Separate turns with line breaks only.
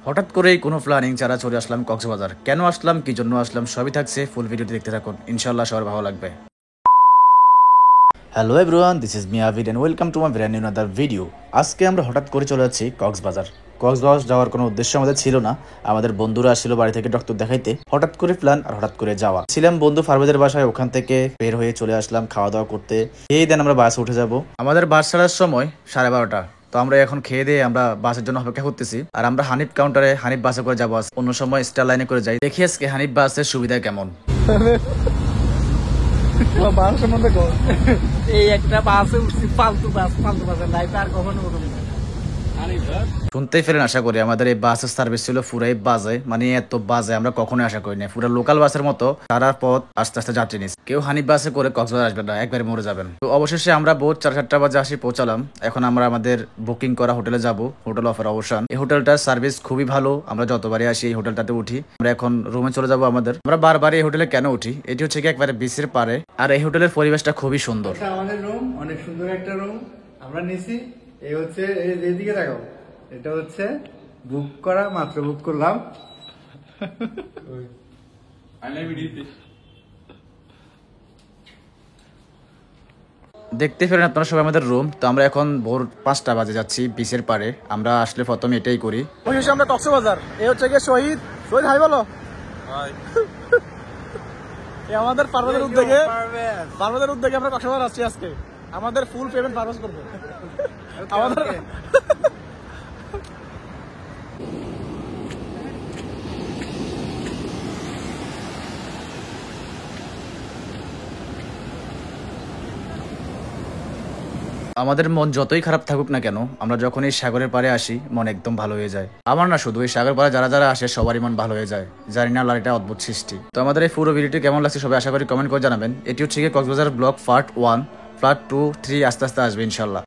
হঠাৎ করেই কোনো প্ল্যানিং ছাড়া চলে আসলাম কক্সবাজার। কেন আসলাম, কি জন্য আসলাম, সবই থাকছে ফুল ভিডিওটি দেখতে থাকুন, ইনশাআল্লাহ সবার ভালো লাগবে। Hello everyone, this is me Abid and welcome to my brand new another video. আজকে আমরা হঠাৎ করে চলে যাচ্ছি কক্সবাজার। কক্সবাজার যাওয়ার কোনো উদ্দেশ্য আমাদের ছিল না। আমাদের বন্ধুরা আসছিল বাড়ি থেকে ডক্টর দেখাইতে, হঠাৎ করে প্ল্যান আর হঠাৎ করে যাওয়া। ছিলাম বন্ধু ফারবেদের বাসায়, ওখান থেকে বের হয়ে চলে আসলাম খাওয়া দাওয়া করতে। এই দেন আমরা বাসে উঠে যাব। আমাদের বাস ছাড়ার সময় 12:30। তো আমরা এখন খেয়ে দিয়ে আমরা বাসের জন্য অপেক্ষা করতেছি। আর আমরা হানিফ কাউন্টারে হানিফ বাসে করে যাবো। অন্য সময় স্টার লাইনে করে যাই। দেখি আজকে হানিফ বাসের সুবিধা কেমন।
এই একটা বাসে উঠছি, ফালতু বাসে নাই তার কখনো উঠবো না।
শুনতেই ফেলেন আশা করি। আমাদের এই বাসের সার্ভিস ছিল পুরাই বাজে, মানে এত বাজে আমরা কখনোই আশা করি না। পুরো লোকাল বাসের মতো সারা পথ আস্তে আস্তে যাত্রী নিস। কেউ হানিফ বাসে করে কক্সবাজার আসবে না, একবারে মরে যাবেন। তো অবশেষে আমরা ভোর 4:30 বাজে আসি পৌঁছালাম। এখন আমরা আমাদের বুকিং করা হোটেলে যাব, হোটেল অফ অবসান। এই হোটেলটার সার্ভিস খুবই ভালো, আমরা যতবারই আসি এই হোটেলটাতে উঠি। আমরা এখন রুমে চলে যাব আমাদের। আমরা বারবার এই হোটেলে কেন উঠি, এটি হচ্ছে কি একবারে বিচের পারে, আর এই হোটেলের পরিবেশটা খুবই সুন্দর।
আমাদের রুম অনেক সুন্দর একটা রুম আমরা নিছি। এই হচ্ছে এইদিকে দেখো, এটা হচ্ছে বুক করা, মাত্র বুক করলাম।
দেখতে পেলেন আপনারা সবাই আমাদের রুম। তো আমরা এখন ভোর 5টা বাজে যাচ্ছি বিচের পারে। আমরা আসলে প্রথমে এটাই করি।
অবশেষে আমরা কক্সবাজার। এই হচ্ছে গিয়ে শহীদ হাই বলো। আমাদের পার্বতের উদ্যোগে আমরা কক্সবাজার আসছি আজকে। আমাদের ফুল পেমেন্ট পারপাস করবো আমাদের।
আমাদের মন যতই খারাপ থাকুক না কেন, আমরা যখন এই সাগরের পাড়ে আসি মন একদম ভালো হয়ে যায়। আমার না, শুধু এই সাগর পাড়ে যারা যারা আসে সবারই মন ভালো হয়ে যায়। জানি না আল্লাহর এটা অদ্ভুত সৃষ্টি। তো আমাদের এই পুরো ভিডিওটি কেমন লাগছে সবাই আশা করি কমেন্ট করে জানাবেন। এটি হচ্ছে গিয়ে কক্সবাজার ব্লগ পার্ট 1। পার্ট 2, 3 আস্তে আস্তে আসবে ইনশাল্লাহ।